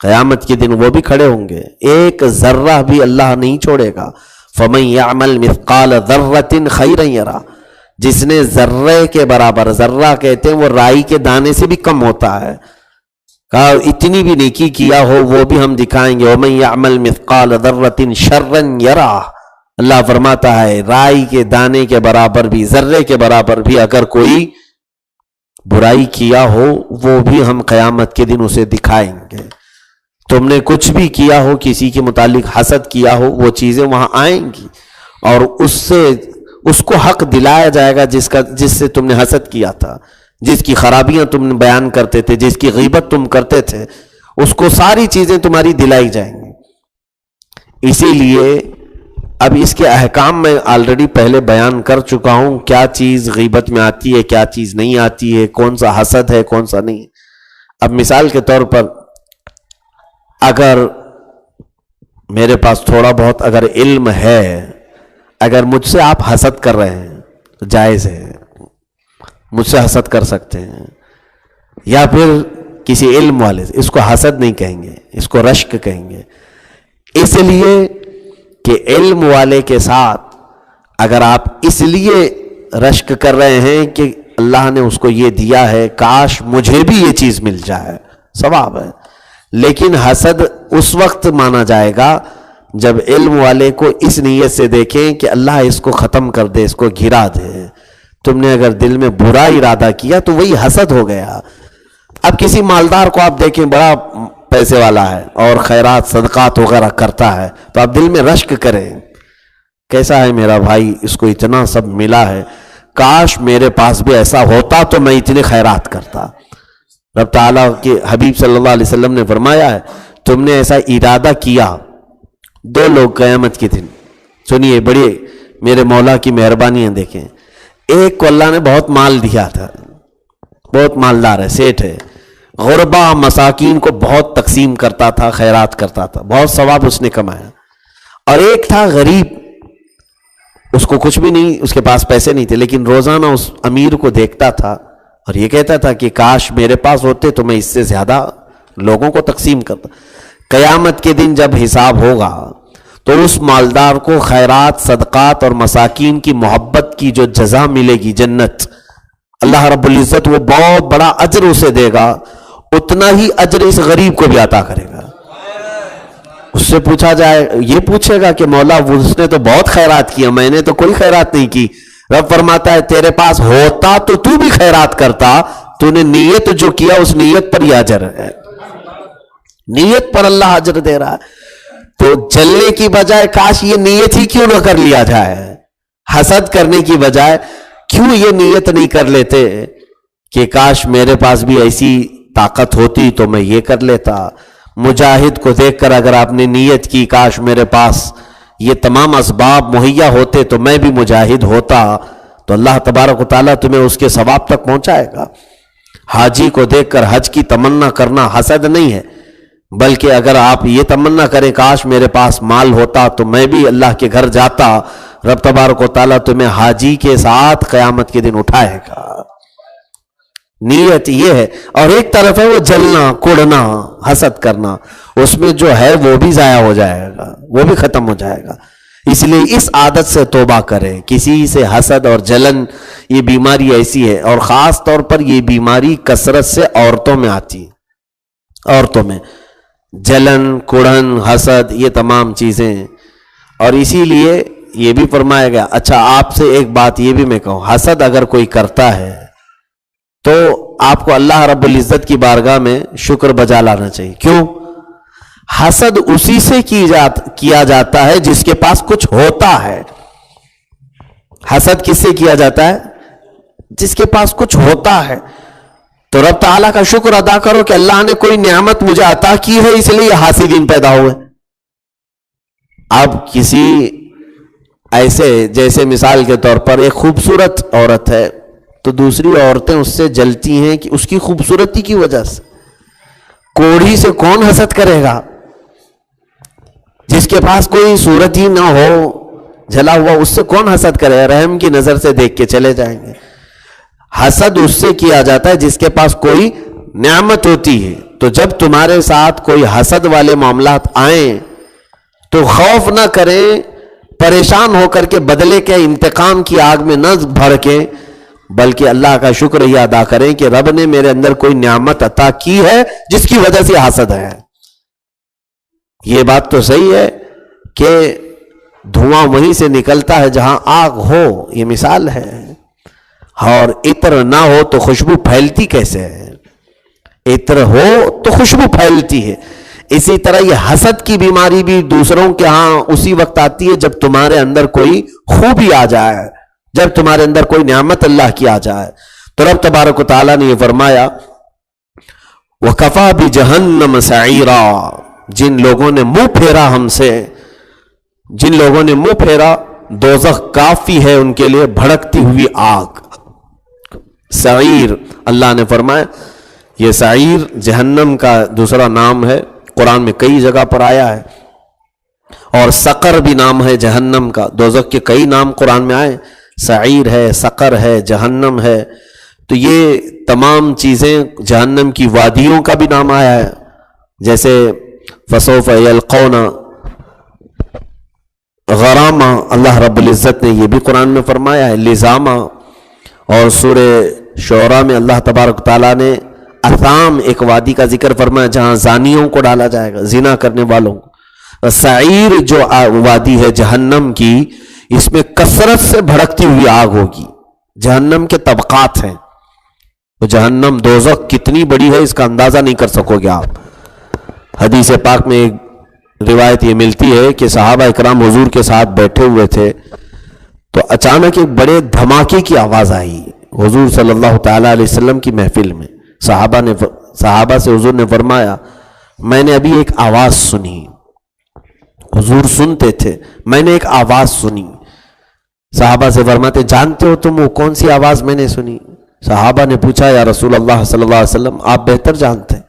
قیامت کے دن وہ بھی کھڑے ہوں گے، ایک ذرہ بھی اللہ نہیں چھوڑے گا. فَمَن يَعْمَلْ مِثْقَالَ ذَرَّةٍ خَيْرًا يَرَهُ، جس نے ذرے کے برابر، ذرہ کہتے ہیں وہ رائی کے دانے سے بھی کم ہوتا ہے، کہا اتنی بھی نیکی کیا ہو وہ بھی ہم دکھائیں گے. وَمَن يَعْمَلْ مِثْقَالَ ذَرَّةٍ شَرًّا يَرَهُ، اللہ فرماتا ہے رائی کے دانے کے برابر بھی، ذرے کے برابر بھی اگر کوئی برائی کیا ہو وہ بھی ہم قیامت کے دن اسے دکھائیں گے. تم نے کچھ بھی کیا ہو، کسی کے متعلق حسد کیا ہو، وہ چیزیں وہاں آئیں گی اور اس کو حق دلایا جائے گا جس سے تم نے حسد کیا تھا، جس کی خرابیاں تم نے بیان کرتے تھے، جس کی غیبت تم کرتے تھے، اس کو ساری چیزیں تمہاری دلائی جائیں گی. اسی لیے اب اس کے احکام میں آلریڈی پہلے بیان کر چکا ہوں، کیا چیز غیبت میں آتی ہے، کیا چیز نہیں آتی ہے، کون سا حسد ہے، کون سا نہیں. اب مثال کے طور پر اگر میرے پاس تھوڑا بہت اگر علم ہے، اگر مجھ سے آپ حسد کر رہے ہیں تو جائز ہے، مجھ سے حسد کر سکتے ہیں، یا پھر کسی علم والے سے، اس کو حسد نہیں کہیں گے، اس کو رشک کہیں گے. اس لیے کہ علم والے کے ساتھ اگر آپ اس لیے رشک کر رہے ہیں کہ اللہ نے اس کو یہ دیا ہے، کاش مجھے بھی یہ چیز مل جائے، ثواب ہے. لیکن حسد اس وقت مانا جائے گا جب علم والے کو اس نیت سے دیکھیں کہ اللہ اس کو ختم کر دے، اس کو گرا دے. تم نے اگر دل میں برا ارادہ کیا تو وہی حسد ہو گیا. اب کسی مالدار کو آپ دیکھیں بڑا پیسے والا ہے اور خیرات صدقات وغیرہ کرتا ہے تو آپ دل میں رشک کریں، کیسا ہے میرا بھائی، اس کو اتنا سب ملا ہے، کاش میرے پاس بھی ایسا ہوتا تو میں اتنے خیرات کرتا. رب تعالیٰ کے حبیب صلی اللہ علیہ وسلم نے فرمایا ہے تم نے ایسا ارادہ کیا، دو لوگ قیامت کے دن، سنیے بڑی میرے مولا کی مہربانیاں دیکھیں. ایک کو اللہ نے بہت مال دیا تھا، بہت مالدار ہے، سیٹھ ہے، غربا مساکین کو بہت تقسیم کرتا تھا، خیرات کرتا تھا، بہت ثواب اس نے کمایا. اور ایک تھا غریب، اس کو کچھ بھی نہیں، اس کے پاس پیسے نہیں تھے، لیکن روزانہ اس امیر کو دیکھتا تھا اور یہ کہتا تھا کہ کاش میرے پاس ہوتے تو میں اس سے زیادہ لوگوں کو تقسیم کرتا. قیامت کے دن جب حساب ہوگا تو اس مالدار کو خیرات، صدقات اور مساکین کی محبت کی جو جزا ملے گی، جنت، اللہ رب العزت وہ بہت بڑا اجر اسے دے گا، اتنا ہی اجر اس غریب کو بھی عطا کرے گا. اس سے پوچھا جائے، یہ پوچھے گا کہ مولا اس نے تو بہت خیرات کیا، میں نے تو کوئی خیرات نہیں کی. رب فرماتا ہے تیرے پاس ہوتا تو بھی خیرات کرتا، تو نے نیت جو کیا اس نیت پر ہی اجر ہے، نیت پر اللہ اجر دے رہا ہے. تو جلنے کی بجائے کاش یہ نیت ہی کیوں نہ کر لیا جائے، حسد کرنے کی بجائے کیوں یہ نیت نہیں کر لیتے کہ کاش میرے پاس بھی ایسی طاقت ہوتی تو میں یہ کر لیتا. مجاہد کو دیکھ کر اگر آپ نے نیت کی کاش میرے پاس یہ تمام اسباب مہیا ہوتے تو میں بھی مجاہد ہوتا، تو اللہ تبارک و تعالیٰ تمہیں اس کے ثواب تک پہنچائے گا. حاجی کو دیکھ کر حج کی تمنا کرنا حسد نہیں ہے، بلکہ اگر آپ یہ تمنا کریں کاش میرے پاس مال ہوتا تو میں بھی اللہ کے گھر جاتا، رب تبارک و تعالیٰ تمہیں حاجی کے ساتھ قیامت کے دن اٹھائے گا. نیت یہ ہے. اور ایک طرف ہے وہ جلنا، کڑنا، حسد کرنا، اس میں جو ہے وہ بھی ضائع ہو جائے گا، وہ بھی ختم ہو جائے گا. اس لیے اس عادت سے توبہ کریں. کسی سے حسد اور جلن، یہ بیماری ایسی ہے، اور خاص طور پر یہ بیماری کثرت سے عورتوں میں آتی ہے. عورتوں میں جلن، کڑن، حسد، یہ تمام چیزیں. اور اسی لیے یہ بھی فرمایا گیا. اچھا آپ سے ایک بات یہ بھی میں کہوں، حسد اگر کوئی کرتا ہے تو آپ کو اللہ رب العزت کی بارگاہ میں شکر بجا لانا چاہیے. کیوں؟ حسد اسی سے کیا جاتا ہے جس کے پاس کچھ ہوتا ہے. حسد کس سے کیا جاتا ہے؟ جس کے پاس کچھ ہوتا ہے. تو رب تعالیٰ کا شکر ادا کرو کہ اللہ نے کوئی نعمت مجھے عطا کی ہے، اس لیے حاسدین پیدا ہوئے. اب کسی ایسے، جیسے مثال کے طور پر ایک خوبصورت عورت ہے تو دوسری عورتیں اس سے جلتی ہیں کہ اس کی خوبصورتی کی وجہ سے. کوڑھی سے کون حسد کرے گا؟ جس کے پاس کوئی صورت ہی نہ ہو، جلا ہوا، اس سے کون حسد کرے گا؟ رحم کی نظر سے دیکھ کے چلے جائیں گے. حسد اس سے کیا جاتا ہے جس کے پاس کوئی نعمت ہوتی ہے. تو جب تمہارے ساتھ کوئی حسد والے معاملات آئیں تو خوف نہ کریں، پریشان ہو کر کے بدلے کے انتقام کی آگ میں نہ بھڑکیں، بلکہ اللہ کا شکر یہ ادا کریں کہ رب نے میرے اندر کوئی نعمت عطا کی ہے جس کی وجہ سے حسد ہے۔ یہ بات تو صحیح ہے کہ دھواں وہیں سے نکلتا ہے جہاں آگ ہو، یہ مثال ہے، اور عطر نہ ہو تو خوشبو پھیلتی کیسے ہے؟ عطر ہو تو خوشبو پھیلتی ہے۔ اسی طرح یہ حسد کی بیماری بھی دوسروں کے ہاں اسی وقت آتی ہے جب تمہارے اندر کوئی خوبی آ جائے، جب تمہارے اندر کوئی نعمت اللہ کی آ جائے۔ تو رب تبارک و تعالیٰ نے یہ فرمایا وَكَفَى بِجَهَنَّمَ سَعِيرًا، جن لوگوں نے منہ پھیرا ہم سے، جن لوگوں نے منہ پھیرا، دوزخ کافی ہے ان کے لیے بھڑکتی ہوئی آگ۔ سعیر اللہ نے فرمایا، یہ سعیر جہنم کا دوسرا نام ہے، قرآن میں کئی جگہ پر آیا ہے، اور سقر بھی نام ہے جہنم کا۔ دوزخ کے کئی نام قرآن میں آئے، سعیر ہے، سقر ہے، جہنم ہے، تو یہ تمام چیزیں جہنم کی وادیوں کا بھی نام آیا ہے، جیسے فسوف یلقون غرامہ، اللہ رب العزت نے یہ بھی قرآن میں فرمایا ہے، لزامہ، اور سورہ شعراء میں اللہ تبارک تعالیٰ نے اثام ایک وادی کا ذکر فرمایا جہاں زانیوں کو ڈالا جائے گا، زنا کرنے والوں کو۔ سعیر جو وادی ہے جہنم کی، اس میں کثرت سے بھڑکتی ہوئی آگ ہوگی۔ جہنم کے طبقات ہیں، تو جہنم دوزخ کتنی بڑی ہے اس کا اندازہ نہیں کر سکو گے آپ۔ حدیث پاک میں ایک روایت یہ ملتی ہے کہ صحابہ اکرام حضور کے ساتھ بیٹھے ہوئے تھے تو اچانک ایک بڑے دھماکے کی آواز آئی حضور صلی اللہ تعالیٰ علیہ وسلم کی محفل میں۔ صحابہ سے حضور نے فرمایا میں نے ابھی ایک آواز سنی، حضور سنتے تھے، میں نے ایک آواز سنی۔ صحابہ سے فرماتے جانتے ہو تم وہ کون سی آواز میں نے سنی؟ صحابہ نے پوچھا یا رسول اللہ صلی اللہ علیہ وسلم آپ بہتر جانتے ہیں۔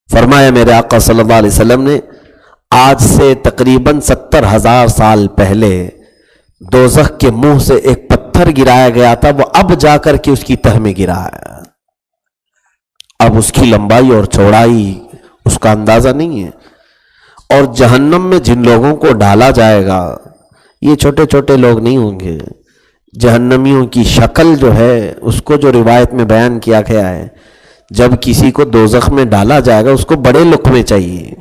فرمایا میرے آقا صلی اللہ علیہ وسلم نے آج سے تقریباً 70,000 سال پہلے دوزخ کے منہ سے ایک پتھر گرایا گیا تھا، وہ اب جا کر کے اس کی تہ میں گرا ہے۔ اب اس کی لمبائی اور چوڑائی اس کا اندازہ نہیں ہے۔ اور جہنم میں جن لوگوں کو ڈالا جائے گا یہ چھوٹے چھوٹے لوگ نہیں ہوں گے۔ جہنمیوں کی شکل جو ہے اس کو جو روایت میں بیان کیا گیا ہے، جب کسی کو دوزخ میں ڈالا جائے گا اس کو بڑے لقمے چاہیے۔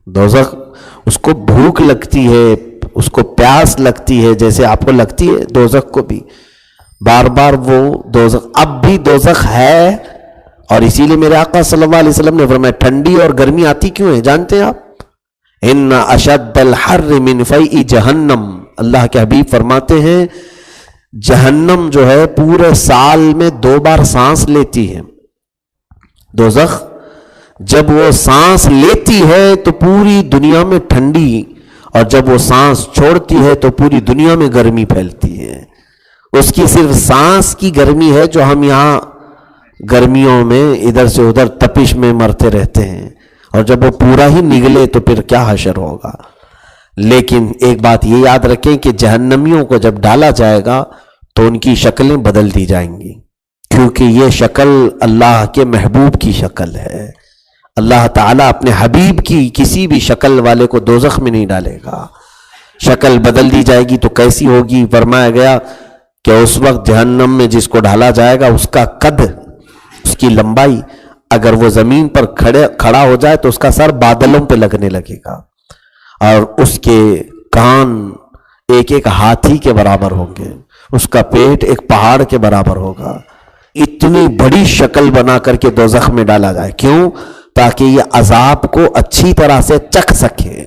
دوزخ اس کو بھوک لگتی ہے، اس کو پیاس لگتی ہے، جیسے آپ کو لگتی ہے دوزخ کو بھی۔ بار بار وہ دوزخ اب بھی دوزخ ہے، اور اسی لیے میرے آقا صلی اللہ علیہ وسلم نے فرمایا ٹھنڈی اور گرمی آتی کیوں ہے جانتے ہیں آپ؟ ان اشد الحر من فیء جہنم، اللہ کے حبیب فرماتے ہیں جہنم جو ہے پورے سال میں 2 بار سانس لیتی ہے۔ دوزخ جب وہ سانس لیتی ہے تو پوری دنیا میں ٹھنڈی، اور جب وہ سانس چھوڑتی ہے تو پوری دنیا میں گرمی پھیلتی ہے۔ اس کی صرف سانس کی گرمی ہے جو ہم یہاں گرمیوں میں ادھر سے ادھر تپش میں مرتے رہتے ہیں، اور جب وہ پورا ہی نگلے تو پھر کیا حشر ہوگا۔ لیکن ایک بات یہ یاد رکھیں کہ جہنمیوں کو جب ڈالا جائے گا تو ان کی شکلیں بدل دی جائیں گی، کیونکہ یہ شکل اللہ کے محبوب کی شکل ہے۔ اللہ تعالیٰ اپنے حبیب کی کسی بھی شکل والے کو دوزخ میں نہیں ڈالے گا۔ شکل بدل دی جائے گی تو کیسی ہوگی؟ فرمایا گیا کہ اس وقت جہنم میں جس کو ڈالا جائے گا اس کا قد، اس کی لمبائی، اگر وہ زمین پر کھڑا ہو جائے تو اس کا سر بادلوں پہ لگنے لگے گا، اور اس کے کان ایک ایک ہاتھی کے برابر ہوں گے، اس کا پیٹ ایک پہاڑ کے برابر ہوگا۔ اتنی بڑی شکل بنا کر کے دوزخ میں ڈالا جائے، کیوں؟ تاکہ یہ عذاب کو اچھی طرح سے چکھ سکے،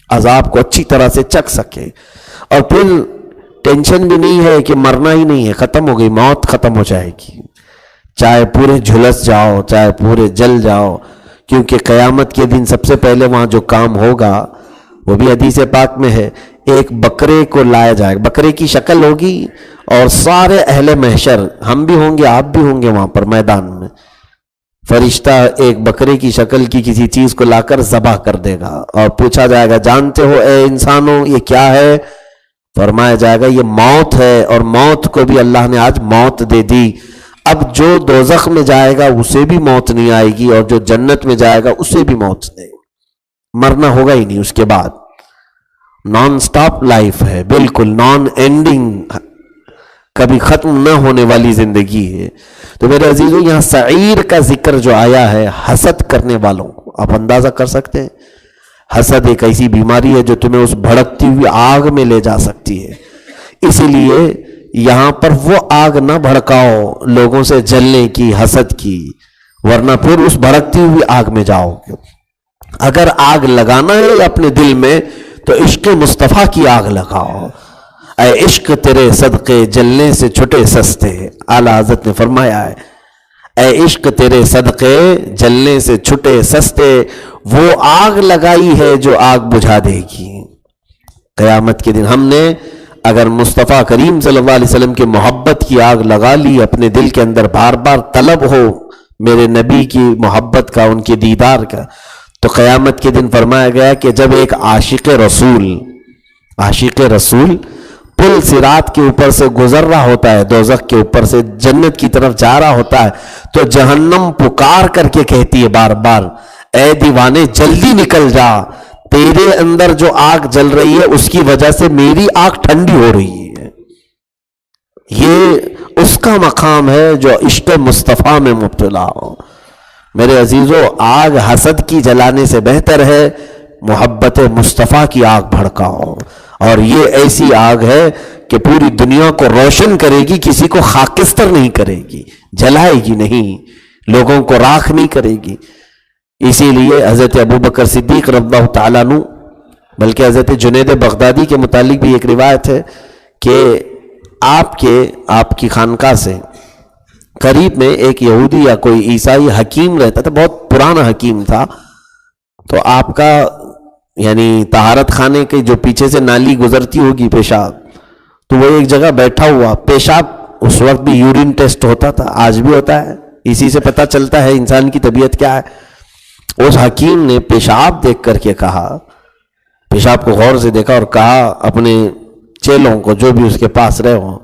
عذاب کو اچھی طرح سے چکھ سکے۔ اور پھر ٹینشن بھی نہیں ہے کہ مرنا ہی نہیں ہے، ختم ہو گئی، موت ختم ہو جائے گی، چاہے پورے جھلس جاؤ چاہے پورے جل جاؤ، کیونکہ قیامت کے دن سب سے پہلے وہاں جو کام ہوگا وہ بھی حدیث پاک میں ہے، ایک بکرے کو لایا جائے گا، بکرے کی شکل ہوگی، اور سارے اہل محشر، ہم بھی ہوں گے آپ بھی ہوں گے وہاں پر میدان میں، فرشتہ ایک بکرے کی شکل کی کسی چیز کو لا کر ذبح کر دے گا، اور پوچھا جائے گا جانتے ہو اے انسانوں یہ کیا ہے؟ فرمایا جائے گا یہ موت ہے، اور موت کو بھی اللہ نے آج موت دے دی۔ اب جو دوزخ میں جائے گا اسے بھی موت نہیں آئے گی، اور جو جنت میں جائے گا اسے بھی موت نہیں، مرنا ہوگا ہی نہیں اس کے بعد، نان سٹاپ لائف ہے، بالکل نان اینڈنگ، کبھی ختم نہ ہونے والی زندگی ہے۔ تو میرے عزیزو، یہاں سعیر کا ذکر جو آیا ہے حسد کرنے والوں کو، آپ اندازہ کر سکتے ہیں، حسد ایک ایسی بیماری ہے جو تمہیں اس بھڑکتی ہوئی آگ میں لے جا سکتی ہے، اسی لیے یہاں پر وہ آگ نہ بھڑکاؤ لوگوں سے جلنے کی، حسد کی، ورنہ پھر اس بھڑکتی ہوئی آگ میں جاؤ گے۔ اگر آگ لگانا ہے اپنے دل میں تو عشق مصطفیٰ کی آگ لگاؤ، اے عشق تیرے صدقے جلنے سے چھٹے سستے، اعلیٰ حضرت نے فرمایا ہے، اے عشق تیرے صدقے جلنے سے چھٹے سستے، وہ آگ لگائی ہے جو آگ بجھا دے گی۔ قیامت کے دن ہم نے اگر مصطفیٰ کریم صلی اللہ علیہ وسلم کی محبت کی آگ لگا لی اپنے دل کے اندر، بار بار طلب ہو میرے نبی کی محبت کا، ان کے دیدار کا، تو قیامت کے دن فرمایا گیا کہ جب ایک عاشق رسول پل صراط کے اوپر سے گزر رہا ہوتا ہے، دوزخ کے اوپر سے جنت کی طرف جا رہا ہوتا ہے، تو جہنم پکار کر کے کہتی ہے بار بار، اے دیوانے جلدی نکل جا، تیرے اندر جو آگ جل رہی ہے اس کی وجہ سے میری آگ ٹھنڈی ہو رہی ہے۔ یہ اس کا مقام ہے جو عشق مصطفیٰ میں مبتلا ہو۔ میرے عزیزو، آگ حسد کی جلانے سے بہتر ہے محبت مصطفیٰ کی آگ بھڑکاؤ، اور یہ ایسی آگ ہے کہ پوری دنیا کو روشن کرے گی، کسی کو خاکستر نہیں کرے گی، جلائے گی نہیں، لوگوں کو راکھ نہیں کرے گی۔ اسی لیے حضرت ابوبکر صدیق رضی اللہ تعالیٰ عنہ، بلکہ حضرت جنید بغدادی کے متعلق بھی ایک روایت ہے کہ آپ کی خانقاہ سے قریب میں ایک یہودی یا کوئی عیسائی حکیم رہتا تھا، بہت پرانا حکیم تھا، تو آپ کا یعنی طہارت خانے کے جو پیچھے سے نالی گزرتی ہوگی پیشاب، تو وہ ایک جگہ بیٹھا ہوا، پیشاب اس وقت بھی یورین ٹیسٹ ہوتا تھا، آج بھی ہوتا ہے، اسی سے پتہ چلتا ہے انسان کی طبیعت کیا ہے۔ اس حکیم نے پیشاب دیکھ کر کے کہا، پیشاب کو غور سے دیکھا اور کہا اپنے چیلوں کو جو بھی اس کے پاس رہے ہوں،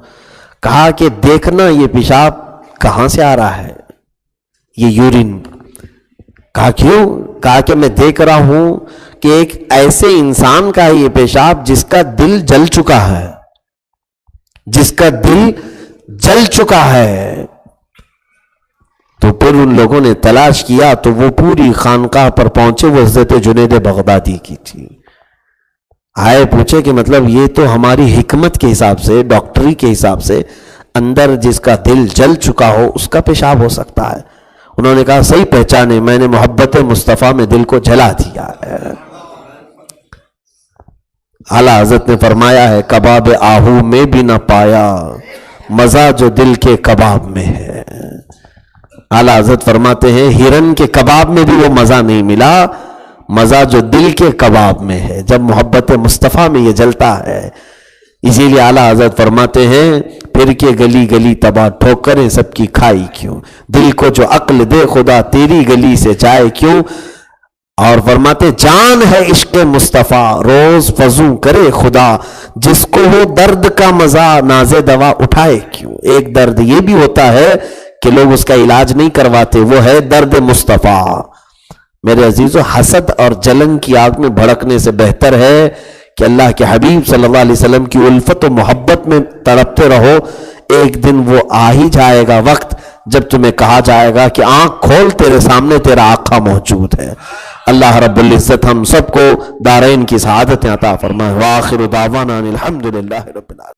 کہا کہ دیکھنا یہ پیشاب کہاں سے آ رہا ہے، یہ یورین۔ کہا کیوں؟ کہا کہ میں دیکھ رہا ہوں کہ ایک ایسے انسان کا ہے یہ پیشاب جس کا دل جل چکا ہے، جس کا دل جل چکا ہے۔ تو پھر ان لوگوں نے تلاش کیا تو وہ پوری خانقاہ پر پہنچے، وہ حضرت جنید بغدادی کی تھی۔ آئے پوچھے کہ مطلب یہ تو ہماری حکمت کے حساب سے، ڈاکٹری کے حساب سے، اندر جس کا دل جل چکا ہو اس کا پیشاب ہو سکتا ہے۔ انہوں نے کہا صحیح پہچانے، میں نے محبت مصطفیٰ میں دل کو جلا دیا ہے۔ اعلیٰ حضرت نے فرمایا ہے، کباب آہو میں بھی نہ پایا مزہ جو دل کے کباب میں ہے۔ اعلیٰ حضرت فرماتے ہیں ہرن کے کباب میں بھی وہ مزہ نہیں ملا، مزہ جو دل کے کباب میں ہے، جب محبت مصطفیٰ میں یہ جلتا ہے۔ اسی لیے اعلیٰ حضرت فرماتے ہیں، پھر کے گلی گلی تباہ ٹھوکریں سب کی کھائی کیوں، دل کو جو عقل دے خدا تیری گلی سے جائے کیوں۔ اور فرماتے جان ہے عشق مصطفیٰ روز فضوں کرے خدا، جس کو ہو درد کا مزہ ناز دوا اٹھائے کیوں۔ ایک درد یہ بھی ہوتا ہے کہ لوگ اس کا علاج نہیں کرواتے، وہ ہے درد مصطفیٰ۔ میرے عزیزو، حسد اور جلن کی آگ میں بھڑکنے سے بہتر ہے کہ اللہ کے حبیب صلی اللہ علیہ وسلم کی الفت و محبت میں تڑپتے رہو۔ ایک دن وہ آ ہی جائے گا وقت جب تمہیں کہا جائے گا کہ آنکھ کھول، تیرے سامنے تیرا آقا موجود ہے۔ اللہ رب العزت ہم سب کو دارین کی سعادت عطا فرمائے۔ وآخر دعوانا الحمدللہ رب العالمین۔